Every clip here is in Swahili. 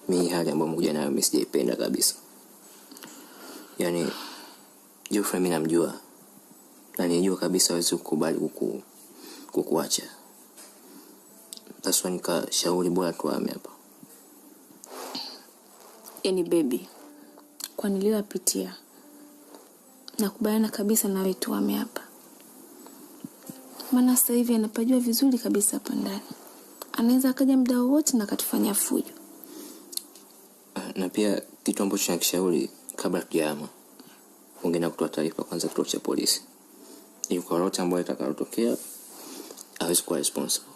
Mimi hali ambayo mmoja nayo mimi sijaipenda kabisa. Yaani Geoffrey mimi namjua. Na nijua kabisa hawezi kukubali kukuacha. Taswa nikashauri bora tuame hapa. Yaani baby, kwa niliyopitia nakubaliana kabisa na wewe tuame hapa. Maana sasa hivi anapajua vizuri kabisa hapa ndani. Anaweza akaja muda wote na akatufanyia fujo. Na pia kitu ambacho nakishauri kabla tujaama, ungeenda kutoa taarifa kwanza kituo cha polisi. Ili kwa lolote ambalo litakalotokea hawezi kuwa responsible.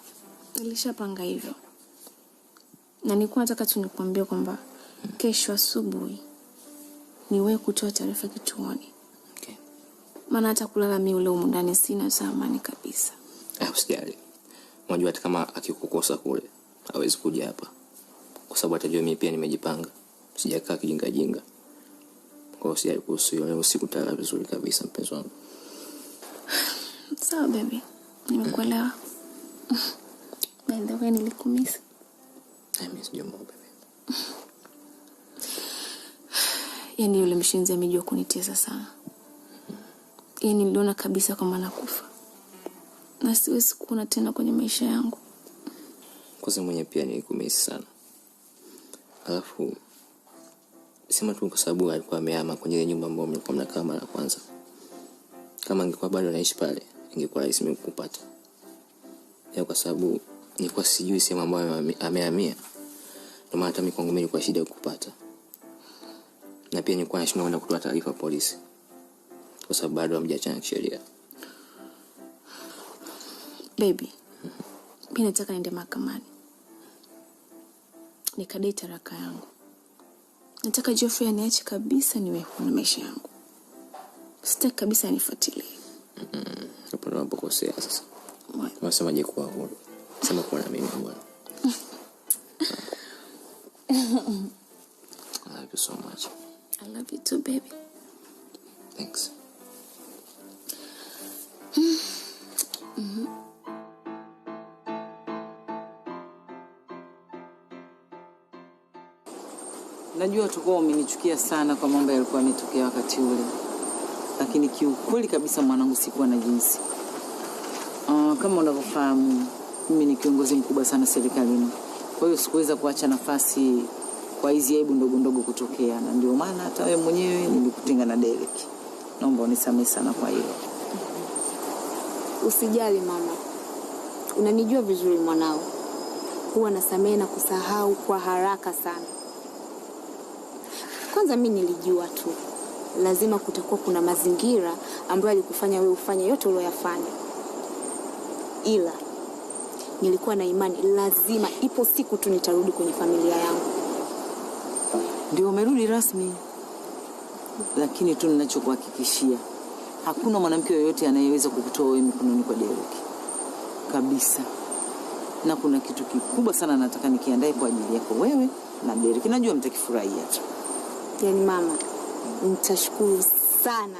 Nilishapanga hivyo. Na nilikuwa nataka tu nikwambie kwamba kesho asubuhi ni wewe kutoa taarifa kituoni. Okay. Maana hata kulala mimi ule ndani sina amani kabisa. Usijali. Unajua hata kama akikukosa kule hawezi kuja hapa. Kwa sababu atajua mimi pia nimejipanga. Sijakaa kijinga. Kwa usijali kuhusu hiyo, usiku talala vizuri kabisa mpenzi wangu. Sawa baby. Nimekuelewa. By the way nilikumisi. I miss you more baby. Yaani yule mshenzi amejua kunitesa sana. Yaani niliona kabisa kama nakufa. Na siwezi kuona tena kwenye maisha yangu. Kwa sababu mwenye pia nilikumisi sana. Alafu sema tu kwa sababu alikuwa amehama kwenye nyumba ambayo mlikuwa mnakaa mara kwanza. Kama angekuwa bado anaishi pale, ingekuwa rahisi mimi kukupata. Ya kwa sababu nilikuwa sijui sema ambayo amehamia. Ndio maana hata mimi kwangu mimi ilikuwa shida kupata. Na pia nilikuwa nashindwa kwenda kutoa taarifa polisi. Kwa sababu bado hamjaachana kisheria. Baby. Mimi nataka niende mahakamani. Nikadai taraka yangu. Nataka Geoffrey aniache kabisa niwe na maisha yangu. Sitaki kabisa anifuatilie. Hapo ndo unapokosea sasa. Unasema je kuwa huru. Sema kuwa na mimi bwana. I love you so much. I love you too, baby. Thanks. Najua tukao umenichukia sana kwa mambo yalikuwa yametokea wakati ule. Lakini kiukweli kabisa mwanangu sikuwa na jinsi. Kama unavyofahamu, mimi ni kiongozi mkubwa sana serikalini. Kwa hiyo sikuweza kuacha nafasi kwa hizi aibu ndogo kutokea, na ndio maana hata wewe mwenyewe nilikutenga na Derek. Naomba unisamehe sana kwa hilo. Usijali mama. Unanijua vizuri mwanao. Huwa nasamehe na kusahau kwa haraka sana. Kwanza mimi nilijua tu lazima kutakuwa kuna mazingira ambayo alikufanya wewe ufanye yote uliyofanya. Ila nilikuwa na imani lazima ipo siku tu nitarudi kwenye familia yangu. Ndio umerudi rasmi. Lakini tu ninachokuhakikishia, hakuna mwanamke yoyote anayeweza kukutoa wewe mikononi kwa Derek. Kabisa. Na kuna kitu kikubwa sana nataka nikiandae kwa ajili yako wewe na Derek. Najua mtakifurahia tu. Yaani mama, nitashukuru sana.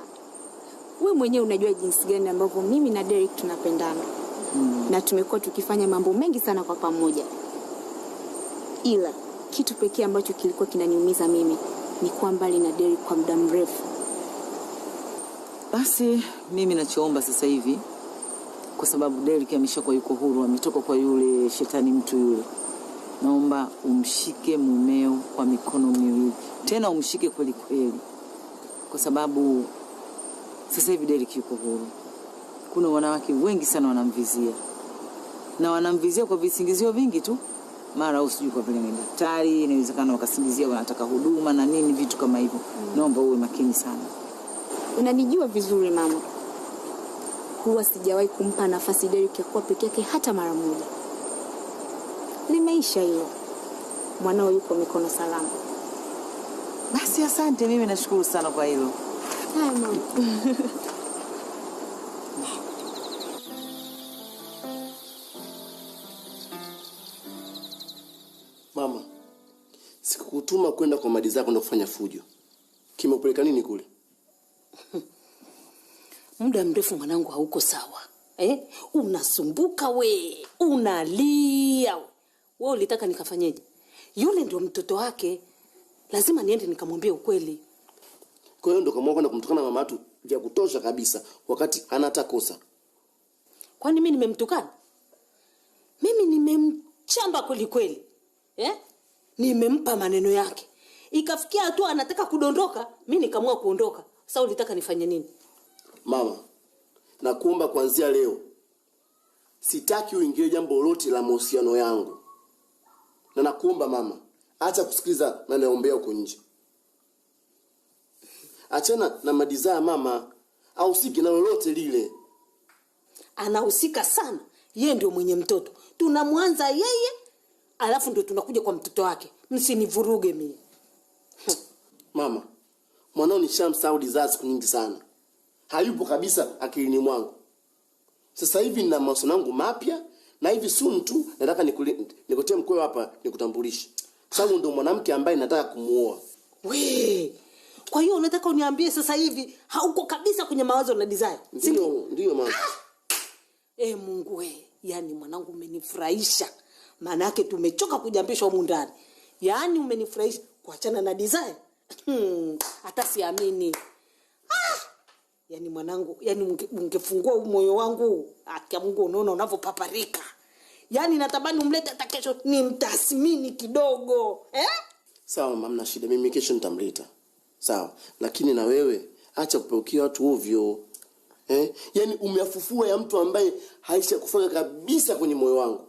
Wewe mwenyewe unajua jinsi gani ambavyo mimi na Derek tunapendana. Na tumekuwa tukifanya mambo mengi sana kwa pamoja. Ila kitu pekee ambacho kilikuwa kinaniumiza mimi ni kuwa mbali na Derek kwa muda mrefu. Basi mimi nachoomba sasa hivi, kwa sababu Derek ameshakuwa yuko huru, ametoka kwa yule shetani mtu yule. Naomba umshike mumeo kwa mikono miwili. Tena umshike kweli kweli. Kwa sababu sasa hivi Derek yuko huru. Kuna wanawake wengi sana wanamvizia. Na wanamvizia kwa visingizio vingi tu. Mara usijui kwa vile ni daktari, inawezekana wakasingizia wanataka huduma na nini vitu kama hivyo. Naomba uwe makini sana. Unanijua vizuri mama. Huwa sijawahi kumpa nafasi Derek ya kuwa peke yake hata mara moja. Limeisha hilo. Mwanao yuko mikono salama. Basi asante, mimi nashukuru sana kwa hilo. Haya mama. Mama, sikukutuma kwenda kwa madi zako na kufanya fujo. Kimekupeleka nini kule? Muda mrefu mwanangu hauko sawa. Unasumbuka we, unalia. Wewe ulitaka nikafanyeje? Yule ndio mtoto wake. Lazima niende nikamwambie ukweli. Kwa hiyo ndo kama kwenda kumtukana mama tu vya kutosha kabisa wakati anata kosa. Kwani mimi nimemtukana? Mimi nimemchamba kweli kweli. Nimempa maneno yake. Ikafikia hatua anataka kudondoka, mimi nikamua kuondoka. Sasa ulitaka nifanye nini? Mama, nakuomba kuanzia leo sitaki uingie jambo lolote la mahusiano yangu. Na nakuomba mama, acha kusikiliza na naombea huko nje. Achana na madizaa mama, au siki na lolote lile. Anahusika sana. Yeye ndio mwenye mtoto. Tunamwanza yeye, alafu ndio tunakuja kwa mtoto wake. Msinivuruge mimi. Mama, mwanao ni shamsahau dizaa siku nyingi sana. Hayupo kabisa akilini mwangu. Sasa hivi nina masomo yangu mapya na hivi soon tu nataka nikutie mkweo hapa nikutambulishe. Sababu ndio mwanamke ambaye nataka kumuoa. Kwa hiyo unataka uniambie sasa hivi hauko kabisa kwenye mawazo na desire? Ndio mama. Mungu we, yani mwanangu umenifurahisha. Maana yake tumechoka kujambishwa humu ndani. Yani umenifurahisha kuachana na desire. Hata siamini. Yani mwanangu, yani ungefungua moyo wangu, akia Mungu unaona unavyopaparika. Yani natamani umlete hata kesho nimtathmini kidogo. Sawa mama, mna shida, mimi kesho nitamleta. Sawa, lakini na wewe acha kupeukia watu ovyo. Yani umeafufua ya mtu ambaye haisha kufanya kabisa kwenye moyo wangu.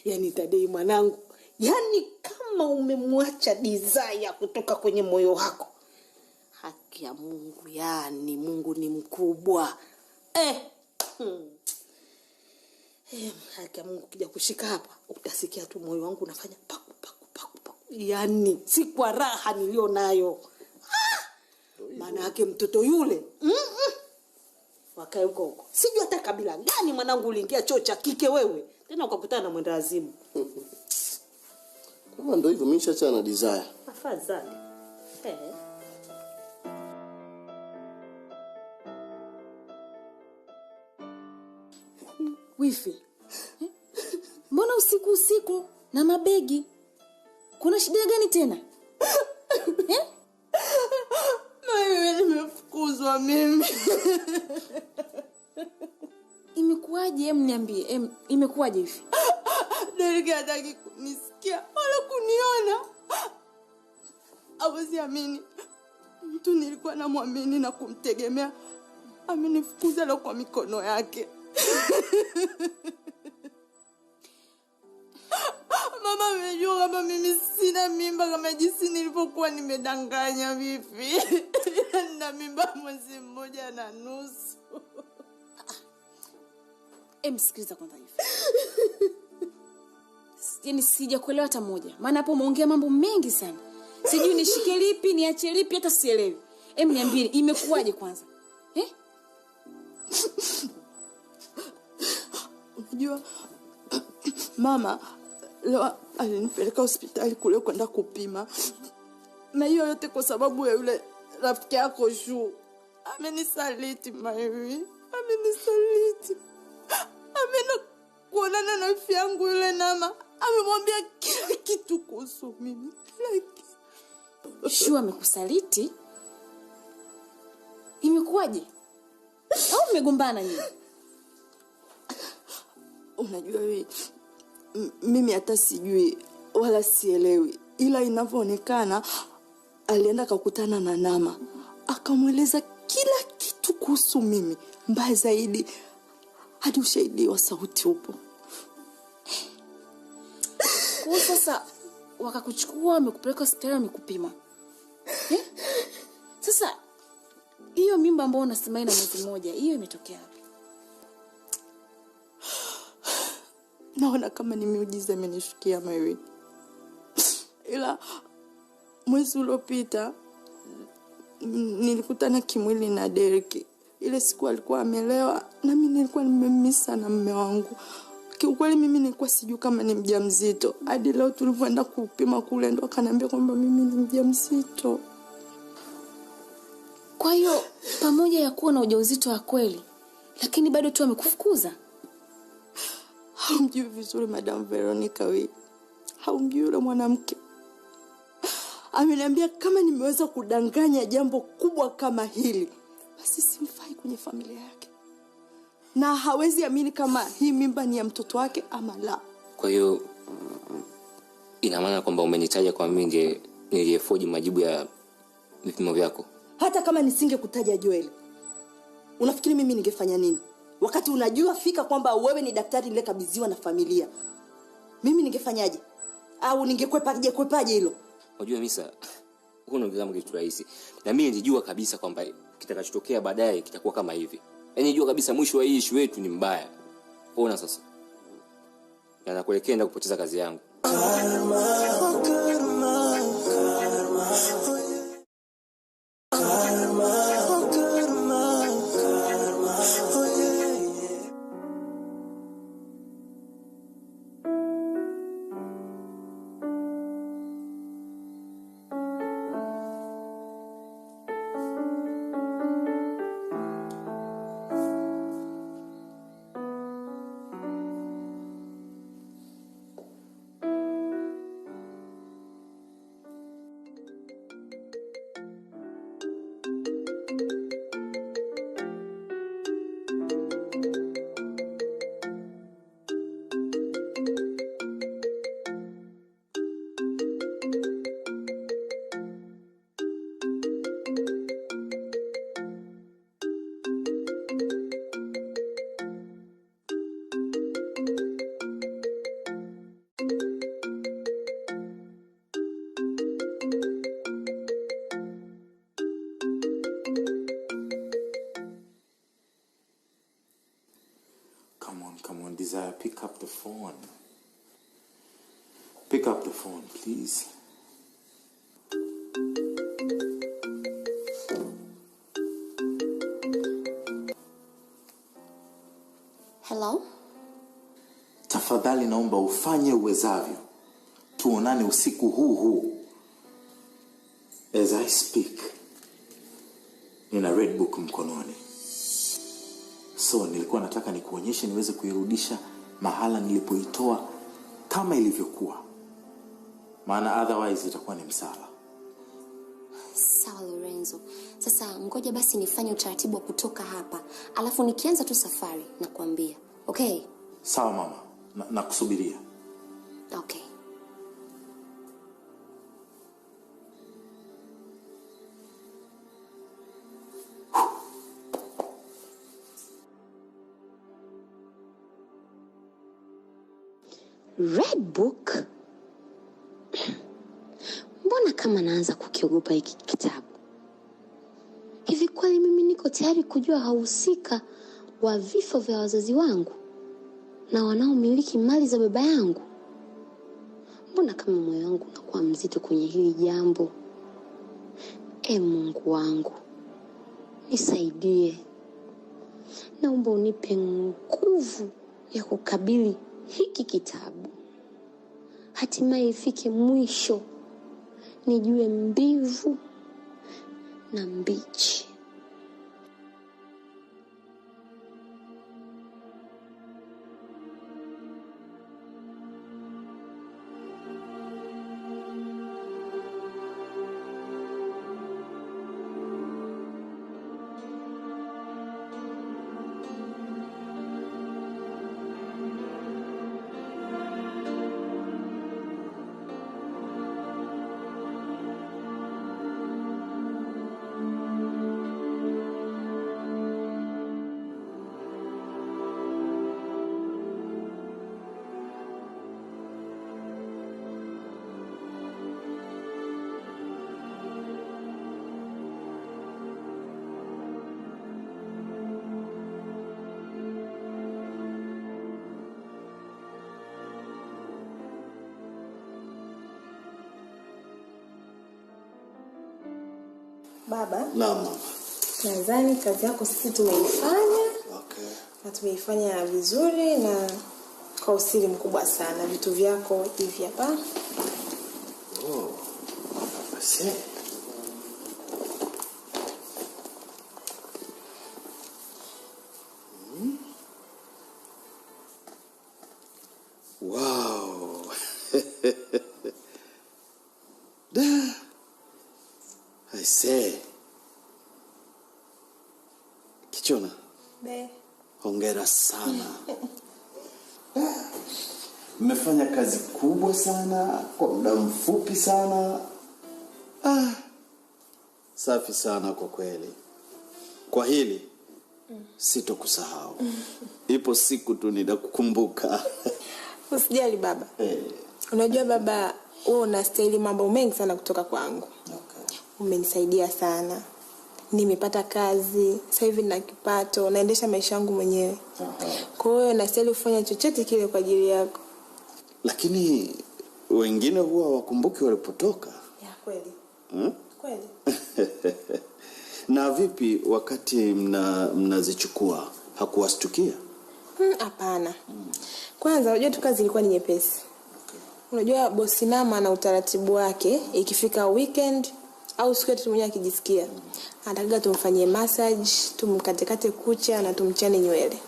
Yani Tadei mwanangu, yani kama umemwacha desire kutoka kwenye moyo wako. Haki ya Mungu, yani Mungu ni mkubwa. Haki ya Mungu kija kushika hapa, utasikia tu moyo wangu unafanya paku paku paku paku. Yani si kwa raha nilio nayo. Maana yake mtoto yule wakae huko. Sijui hata kabila gani mwanangu uliingia choo cha kike wewe. Tena ukakutana na mwenda azimu. Kama ndio hivyo mimi nishaachana na desire. Afadhali. Wifi. Mbona usiku na mabegi? Kuna shida gani tena? Mimi nimefukuzwa mimi. Imekuwaje? Niambie. Imekuwaje hivi? Derek hataki kunisikia wala kuniona. Siamini. Mtu nilikuwa namwamini na kumtegemea amenifukuza leo kwa mikono yake. Mama amejua kama mimi sina mimba kama jinsi nilipokuwa nimedanganya vipi. Na mimba mwezi 1.5. Sikiliza kwanza hivi. Yani sijakuelewa hata moja. Maana hapo umeongea mambo mengi sana. Sijui nishike lipi, niache lipi hata sielewi. Niambie imekuwaje kwanza? Unajua mama leo alinipeleka hospitali kule kwenda kupima. Na hiyo yote kwa sababu ya yule rafiki yako Ju. Amenisaliti Mary. Amenisaliti. Amena kuonana na rafiki yangu yule Nama. Amemwambia kila kitu kuhusu mimi. Ju amekusaliti? Imekuwaje? Au mmegombana nyinyi? Unajua wewe, mimi hata sijui wala sielewi, ila inavyoonekana alienda kukutana na Nama, akamweleza kila kitu kuhusu mimi, mbaya zaidi hadi ushahidi wa sauti upo. Kwa sasa wakakuchukua wamekupeleka hospitali wamekupima. Sasa hiyo mimba ambayo unasema ina mwezi 1, hiyo imetokea wapi? Naona kama ni miujiza imenishukia Mary. Ila mwezi uliopita nilikutana kimwili na Derek. Ile siku alikuwa amelewa na mimi nilikuwa nimemisa na mume wangu. Kiukweli mimi nilikuwa sijui kama ni mjamzito. Hadi leo tulipoenda kupima kule ndo akaniambia kwamba mimi ni mjamzito. Kwa hiyo pamoja ya kuwa na ujauzito wa kweli, lakini bado tu amekufukuza? Hamjui vizuri Madam Veronica wewe. haumjui yule mwanamke. Ameniambia kama nimeweza kudanganya jambo kubwa kama hili, basi simfai kwenye familia yake. Na hawezi amini kama hii mimba ni ya mtoto wake ama la. Kwa hiyo ina maana kwamba umenitaja kwa mimi ndiye niliyefoji majibu ya vipimo vyako? Hata kama nisingekutaja Joel, unafikiri mimi ningefanya nini? Wakati unajua fika kwamba wewe ni daktari niliyekabidhiwa na familia. Mimi ningefanyaje? Au ningekwepaje hilo? Unajua Misa, huo ndio kama kitu rahisi. Na mimi nilijua kabisa kwamba kitakachotokea baadaye kitakuwa kama hivi. Yaani nilijua kabisa mwisho wa hii issue yetu ni mbaya. Ona sasa. Na nakuelekea enda kupoteza kazi yangu. Come on, Desire, pick up the phone. Pick up the phone, please. Hello? Tafadhali naomba ufanye uwezavyo. Tuonane usiku huu. As I speak, nina red book mkononi. So nilikuwa nataka nikuonyeshe niweze kuirudisha mahala nilipoitoa kama ilivyokuwa. Maana otherwise itakuwa ni msala. Sawa Lorenzo. Sasa ngoja basi nifanye utaratibu wa kutoka hapa. Alafu nikianza tu safari nakwambia. Okay? Sawa mama. Nakusubiria. Okay. Red book? Mbona kama naanza kukiogopa hiki kitabu? Hivi kweli mimi niko tayari kujua wahusika wa vifo vya wazazi wangu na wanaomiliki mali za baba yangu? Mbona kama moyo wangu unakuwa mzito kwenye hili jambo? Mungu wangu, nisaidie. Naomba unipe nguvu ya kukabili hiki kitabu. Hatimaye ifike mwisho, nijue mbivu na mbichi. Baba. Naam. Nadhani kazi yako sisi tumeifanya. Okay. Na tumeifanya vizuri na kwa usiri mkubwa sana. Vitu vyako hivi hapa. Oh. Basi. Wow. I say. Kichona. Hongera sana. Mmefanya kazi kubwa sana kwa muda mfupi sana. Safi sana kwa kweli. Kwa hili sitokusahau. Ipo siku tu nitakukumbuka. Usijali baba. Unajua baba, wewe unastahili mambo mengi sana kutoka kwangu. Umenisaidia sana. Nimepata kazi, sasa hivi nina kipato, naendesha maisha yangu mwenyewe. Kwa hiyo nastahili kufanya chochote kile kwa ajili yako. Lakini wengine huwa wakumbuki walipotoka. Ya kweli. Kweli. Na vipi wakati mnazichukua hakuwastukia? Hapana. Kwanza unajua tu kazi ilikuwa ni nyepesi. Unajua bosi Nama na utaratibu wake, ikifika weekend au siku yetu mwenyewe akijisikia, anataka tumfanyie massage, tumkatekate kucha na tumchane nywele.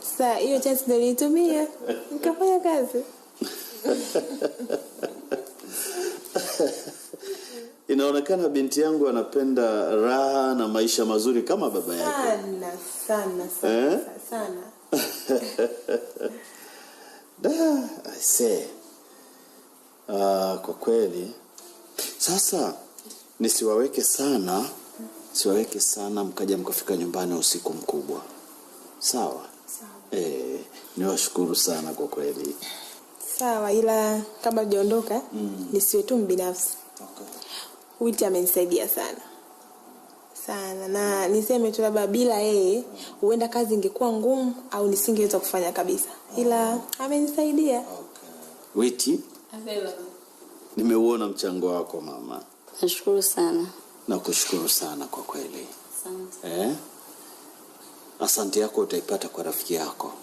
Sasa hiyo chance ndio nilitumia nikafanya kazi. Inaonekana binti yangu anapenda raha na maisha mazuri kama baba yake. Sana. I say. Kwa kweli. Sasa nisiwaweke sana mkaja mkafika nyumbani usiku mkubwa. Sawa? Niwashukuru sana kwa kweli. Sawa, ila kabla hujaondoka nisiwe tu mbinafsi. Witi amenisaidia sana. Na niseme tu labda bila yeye huenda kazi ingekuwa ngumu au nisingeweza kufanya kabisa. Ila amenisaidia. Witi? Nimeuona mchango wako mama. Nashukuru sana. Nakushukuru sana kwa kweli. Asante. Asante yako utaipata kwa rafiki yako.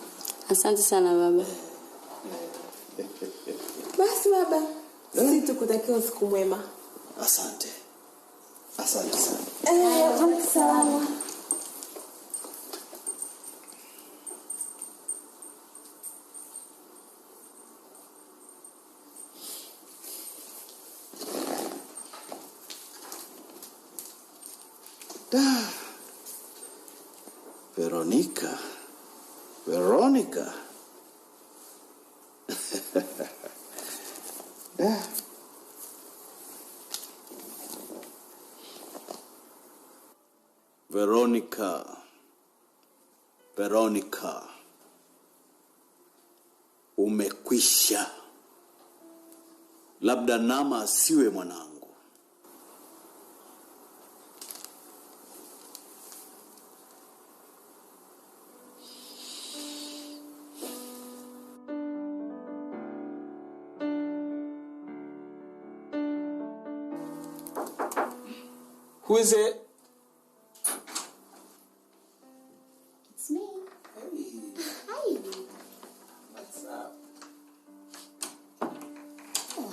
Asante sana baba. Basi baba, sisi tukutakia usiku mwema. Asante sana. Salama. Veronica. Veronica. Umekwisha. Labda Nama asiwe mwanangu. Who is it? It's me. Hey. Hi. What's up? Wow.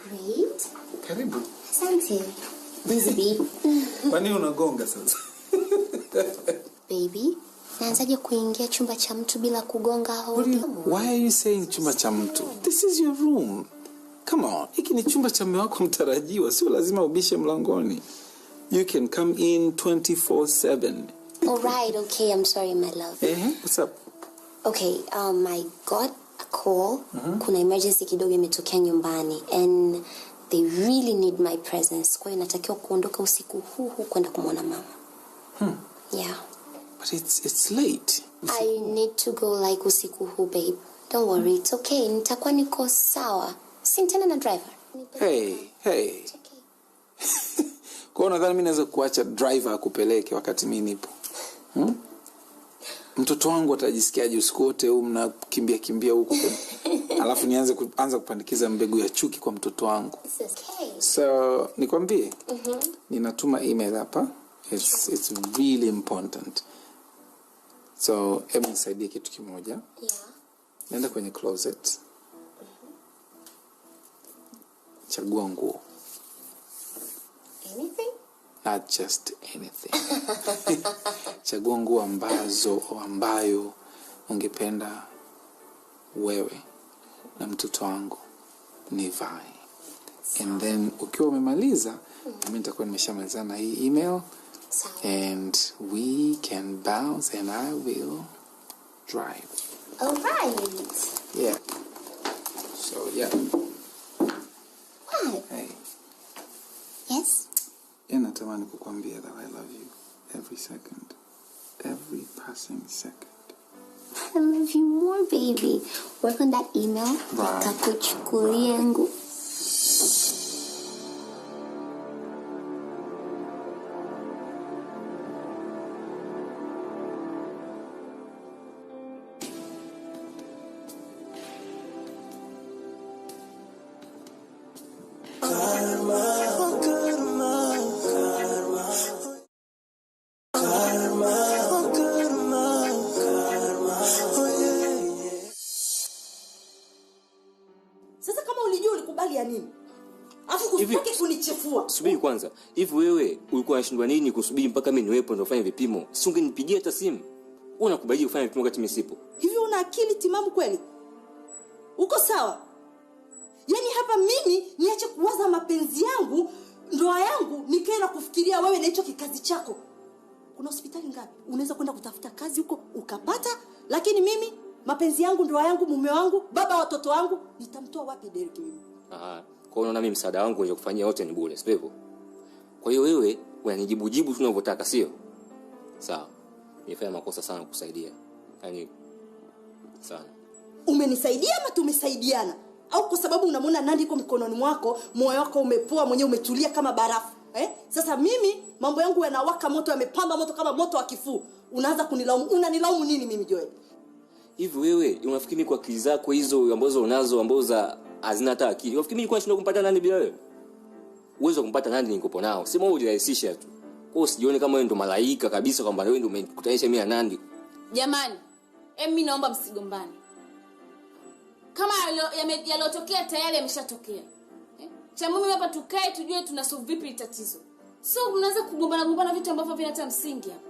Great. Karibu. Asante. Busy babe. Kwani unagonga sasa? Baby, naanzaje kuingia chumba cha mtu bila kugonga hodi? Why are you saying chumba cha mtu? This is your room. Come on, hiki ni chumba cha mume wako mtarajiwa, sio lazima ubishe mlangoni. You can come in 24/7. All right, okay, I'm sorry my love. What's up? Okay, I got a call. Kuna emergency kidogo imetokea nyumbani and they really need my presence. Kwa hiyo natakiwa kuondoka usiku huu kwenda kumwona mama. Yeah. But it's late. I need to go like usiku huu, babe. Don't worry, it's okay. Nitakuwa niko sawa. Sintana na driver. Hey. Kwa nadhani mimi naweza kuacha driver akupeleke wakati mimi nipo. Mtoto wangu atajisikiaje usiku wote huu mnakimbia huko? Alafu anza kupandikiza mbegu ya chuki kwa mtoto wangu. So, nikwambie? Ninatuma email hapa. It's really important. So, hebu nisaidie kitu kimoja. Yeah. Nenda kwenye closet. Chagua nguo. Anything? Not just anything. Chagua nguo ambayo ungependa wewe na mtoto wangu nivae. And then ukiwa umemaliza, mimi nitakuwa nimeshamalizana na hii email. And we can bounce and I will drive. All right. Yeah. So, yeah. What? Hey. Yes? Natamani kukwambia that I love you every second. Every passing second. I love you more, baby. Work on that email. Right. Nitakuchukulia yangu. Sasa kama ulijua ulikubali ya nini? Afu kusipake kunichefua. Subiri kwanza. Hivi wewe ulikuwa unashindwa nini kusubiri mpaka mimi niwepo ndio ufanye vipimo? Si ungenipigia hata simu. Wewe unakubali kufanya vipimo wakati mimi sipo. Hivi una akili timamu kweli? Uko sawa? Yaani hapa mimi niache kuwaza mapenzi yangu, ndoa yangu, nikae na kufikiria wewe na hicho kikazi chako. Kuna hospitali ngapi? Unaweza kwenda kutafuta kazi huko ukapata, lakini mimi mapenzi yangu, ndoa yangu, mume wangu, baba watoto wangu, nitamtoa wapi Derek mimi? Kwa hiyo unaona mimi msaada wangu nje kufanyia wote ni bure, sio hivyo? Kwa hiyo wewe unanijibu tunavyotaka, sio? Sawa. Nifanya makosa sana kukusaidia. Yaani sana. Umenisaidia ama tumesaidiana? Au kwa sababu unamwona Nandi iko mikononi mwako, moyo wako umepoa mwenyewe umetulia kama barafu? Sasa mimi mambo yangu yanawaka moto, yamepamba moto kama moto wa kifuu. Unaanza kunilaumu. Unanilaumu nini mimi Joel? Hivi wewe unafikiri mimi kwa akili zako hizo ambazo unazo ambazo hazina hata akili, unafikiri mimi kwa nini kumpata Nandi bila wewe? Uwezo kumpata Nandi nikopo nao. Sema wewe ujirahisisha tu. Kwa hiyo usijione kama wewe ndo malaika kabisa kwamba wewe ndo umekutanisha mimi na Nandi. Jamani, mimi naomba msigombane. Kama yalotokea tayari yameshatokea. Cha muhimu hapa tukae tujue tunasolve vipi tatizo. So mnaanza kugombana vitu ambavyo vina hata msingi hapa.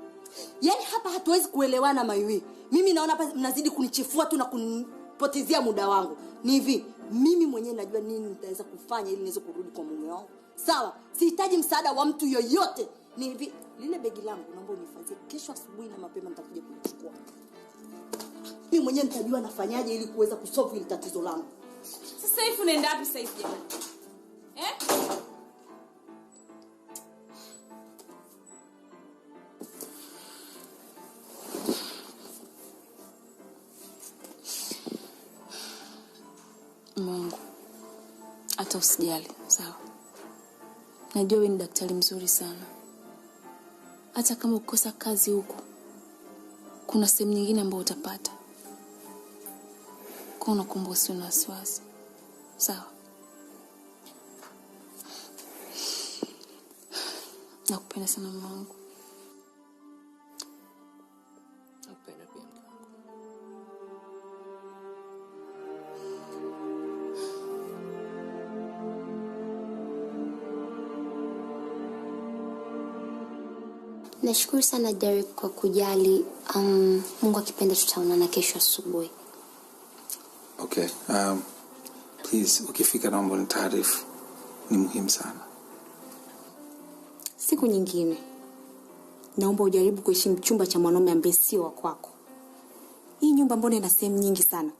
Yaani hapa hatuwezi kuelewana Mayui. Mimi naona hapa mnazidi kunichefua tu na kunipotezea muda wangu. Ni hivi, mimi mwenyewe najua nini nitaweza kufanya ili niweze kurudi kwa mume wangu. Sawa, sihitaji msaada wa mtu yoyote. Ni hivi, lile begi langu naomba unihifadhie, kesho asubuhi na mapema nitakuja kulichukua. Mimi mwenyewe nitajua nafanyaje ili kuweza kusolve ile tatizo langu. Sasa hivi unaenda wapi sasa hivi jamani? Mungu, hata usijali, sawa? Najua wewe ni daktari mzuri sana. Hata kama ukosa kazi huko, kuna sehemu nyingine ambayo utapata. Kwa unakumbuka usiwe na wasiwasi. Sawa? Nakupenda sana Mungu. Nakupenda pia mke wangu. Nashukuru sana Derek kwa kujali. Mungu akipenda tutaonana kesho asubuhi. Okay. Please, ukifika naomba nitaarifu. Ni muhimu sana. Siku nyingine naomba ujaribu kuishi chumba cha mwanaume ambaye sio wa kwako. Hii nyumba mbona ina sehemu nyingi sana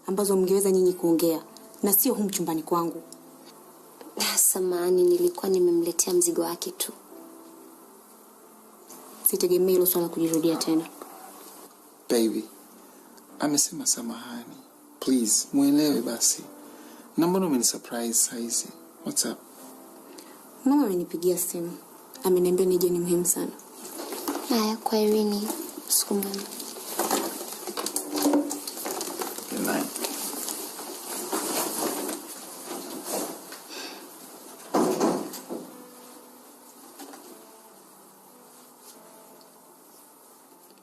ambazo mngeweza nyinyi kuongea na sio humu chumbani kwangu. Samahani, nilikuwa nimemletea mzigo wake tu. Sitegemea hilo swala kujirudia tena. Baby, amesema samahani. Please, muelewe basi. Na mbona umenisurprise saizi? What's up? Mama amenipigia simu. Ameniambia nije, ni muhimu sana. Haya, kwa Irene, usikumbuke. Good night.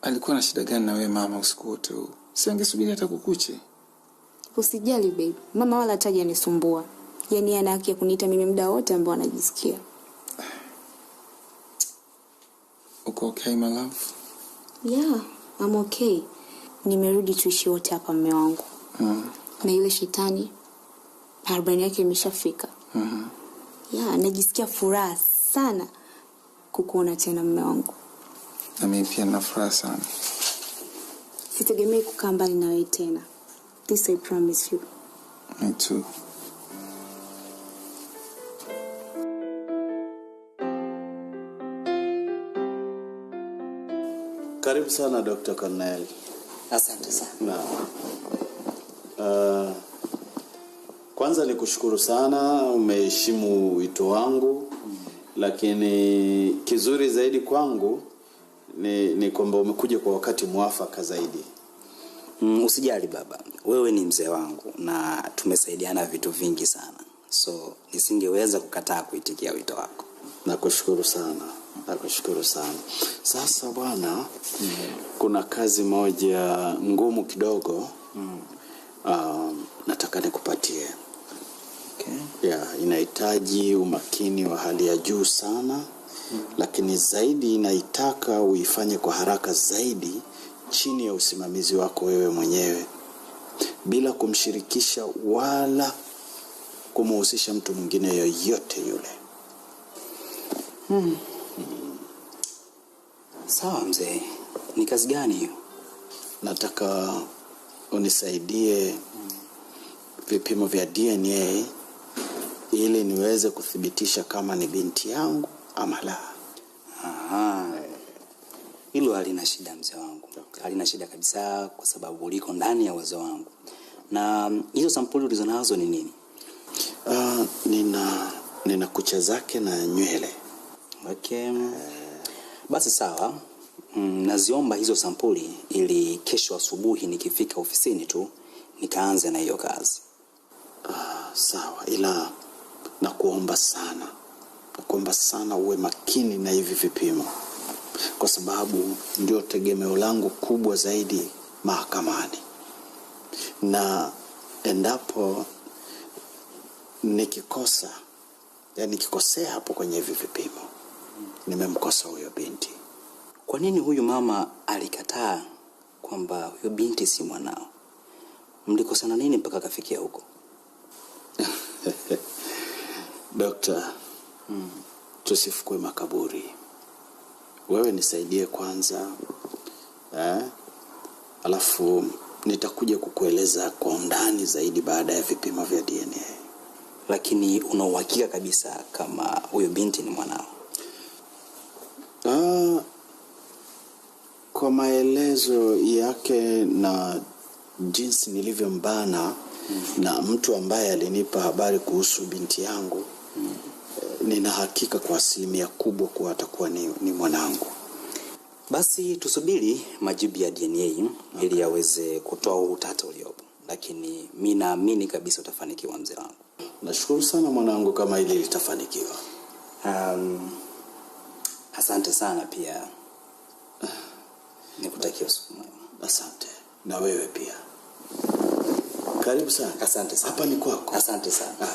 Alikuwa na shida gani na wewe mama usiku wote huu? Si angesubiri hata kukuche. Usijali baby. Mama wala hataji anisumbua. Yaani ana haki ya kuniita mimi muda wote ambao anajisikia. Uko okay my love? Yeah, I'm okay. Nimerudi tuishi wote hapa mume wangu. Na yule shetani 40 yake imeshafika. Ya, najisikia furaha sana kukuona tena mume wangu. Na mimi pia na furaha sana. Sitegemei kukaa mbali na wewe tena. This I promise you. Me too. Karibu sana Dr. Cornell. Asante sana. Kwanza nikushukuru sana, umeheshimu wito wangu. Lakini kizuri zaidi kwangu ni kwamba umekuja kwa wakati mwafaka zaidi. Usijali baba, wewe ni mzee wangu na tumesaidiana vitu vingi sana. So nisingeweza kukataa kuitikia wito wako. Nakushukuru sana. Nakushukuru sana. Sasa bwana, kuna kazi moja ngumu kidogo. Nataka nikupatie. Okay. Inahitaji umakini wa hali ya juu sana. Lakini zaidi inaitaka uifanye kwa haraka zaidi chini ya usimamizi wako wewe mwenyewe, bila kumshirikisha wala kumhusisha mtu mwingine yoyote yule. Sawa mzee. Ni kazi gani hiyo? Nataka unisaidie vipimo vya DNA ili niweze kuthibitisha kama ni binti yangu ama la. Hilo halina shida mzee wangu. Okay. Halina shida kabisa kwa sababu liko ndani ya uwezo wangu. Na hizo sampuli ulizonazo ni nini? Nina kucha zake na nywele. Okay. Basi sawa. Naziomba hizo sampuli ili kesho asubuhi nikifika ofisini tu nikaanze na hiyo kazi. Sawa, ila nakuomba sana uwe makini na hivi vipimo, kwa sababu ndio tegemeo langu kubwa zaidi mahakamani. Na endapo nikikosea hapo kwenye hivi vipimo, nimemkosa huyo binti. Kwa nini huyu mama alikataa kwamba huyo binti si mwanao? Mlikosana nini mpaka kafikia huko? Dokta, tusifukue makaburi. Wewe nisaidie kwanza. Alafu nitakuja kukueleza kwa undani zaidi baada ya vipimo vya DNA. Lakini una uhakika kabisa kama huyo binti ni mwanao? Kwa maelezo yake na jinsi nilivyombana na mtu ambaye alinipa habari kuhusu binti yangu, nina hakika kwa 100% kubwa kuwa atakuwa ni mwanangu. Basi tusubiri majibu ya DNA ili yaweze kutoa utata uliopo. Lakini mimi naamini kabisa utafanikiwa mzee wangu. Nashukuru sana mwanangu kama hili litafanikiwa. Asante sana pia. Nikutakia usiku mwema. Asante. Na wewe pia. Karibu sana. Asante sana. Hapa ni kwako. Asante sana.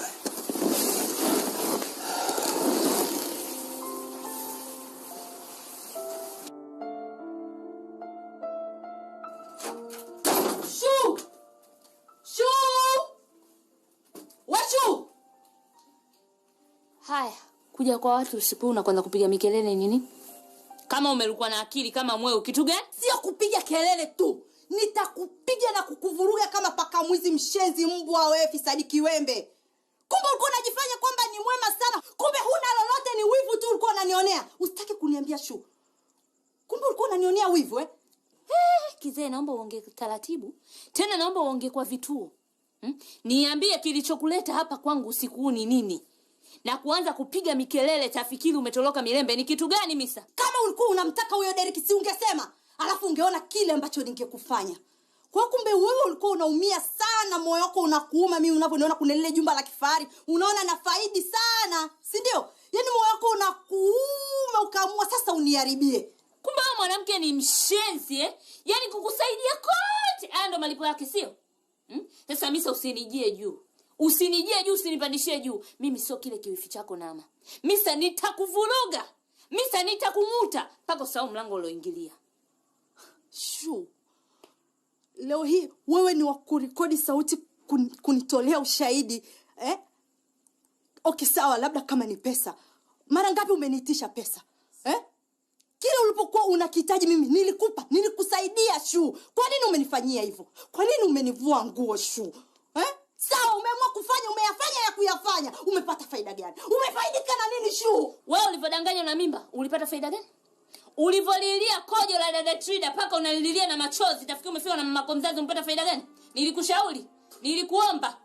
Haya, kuja kwa watu usiku unaanza kupiga mikelele nini? Kama umelukwa na akili kama mweu kitu gani? Sio kupiga kelele tu. Nitakupiga na kukuvuruga kama paka mwizi, mshenzi, mbwa wewe, fisadi kiwembe. Kumbe ulikuwa unajifanya kwamba ni mwema sana. Kumbe huna lolote, ni wivu tu ulikuwa unanionea. Usitaki kuniambia Shu. Kumbe ulikuwa unanionea wivu Kizee, naomba uongee taratibu. Tena naomba uongee kwa vituo. Niambie kilichokuleta hapa kwangu usiku ni nini? Na kuanza kupiga mikelele tafikiri umetoroka Milembe ni kitu gani misa? Kama ulikuwa unamtaka huyo Derek si ungesema, alafu ungeona kile ambacho ningekufanya. Kwa kumbe wewe ulikuwa unaumia sana, moyo wako unakuuma mimi unapoona kuna lile jumba la kifahari, unaona na faidi sana, si ndio? Yaani moyo wako unakuuma ukaamua sasa uniharibie. Kumbe wewe mwanamke ni mshenzi Yaani kukusaidia kote ndo malipo yake sio? Sasa misa usinijie juu. Usinijie juu, usinipandishie juu. Mimi sio kile kiwifi chako nama. Misa nitakuvuruga. Misa nitakumuta mpaka usahau mlango ulioingilia. Shu. Leo hii wewe ni wa kurekodi sauti kunitolea ushahidi Okay, sawa, labda kama ni pesa. Mara ngapi umeniitisha pesa? Kile ulipokuwa unakihitaji mimi nilikupa, nilikusaidia Shu. Kwa nini umenifanyia hivyo? Kwa nini umenivua nguo Shu? Sawa, umeamua kufanya, umeyafanya ya kuyafanya. Umepata faida gani? Umefaidika na nini Shu? Wewe ulivyodanganya na mimba, ulipata faida gani? Ulivyolilia kojo la dada Trida paka unalilia na machozi, tafikiri umefika na mama mzazi, umepata faida gani? Nilikushauri, nilikuomba,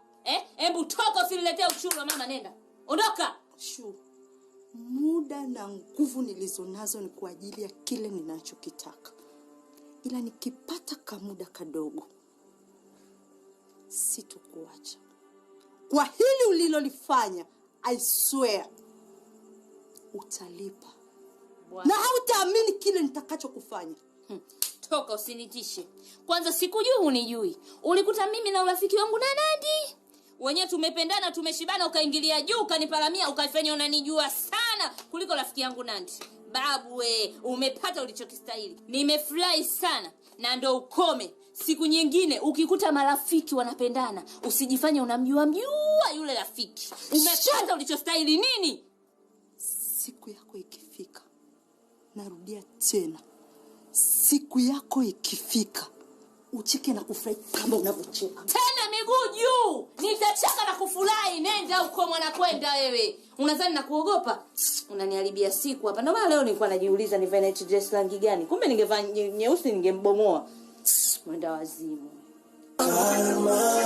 hebu toka usiniletee ushuru wa mama, nenda. Ondoka. Shu, muda na nguvu nilizonazo ni kwa ajili ya kile ninachokitaka. Ila nikipata kamuda kadogo, sitokuacha. Kwa hili ulilolifanya, I swear, utalipa. Na hautaamini kile nitakachokufanya. Toka usinitishe. Kwanza sikujui unijui. Ulikuta mimi na urafiki wangu na Nandi. Wenyewe tumependana, tumeshibana, ukaingilia juu, ukaniparamia, ukaifanya unanijua sana kuliko rafiki yangu Nandi. Babu we, umepata ulichokistahili. Nimefurahi sana na ndo ukome. Siku nyingine ukikuta marafiki wanapendana, usijifanye unamjua yule rafiki. Umepata ulichostahili nini? Siku yako ikifika, narudia tena, siku yako ikifika, ucheke na kufurahi kama unavyocheka. Tena miguu juu, nitacheka na kufurahi. Nenda uko mwana kwenda wewe. Unadhani na kuogopa? Unaniharibia siku hapa. Ndio maana leo nilikuwa najiuliza nivae night dress rangi gani. Kumbe ningevaa nyeusi ningembomoa. Mwenda wazimu. Karma.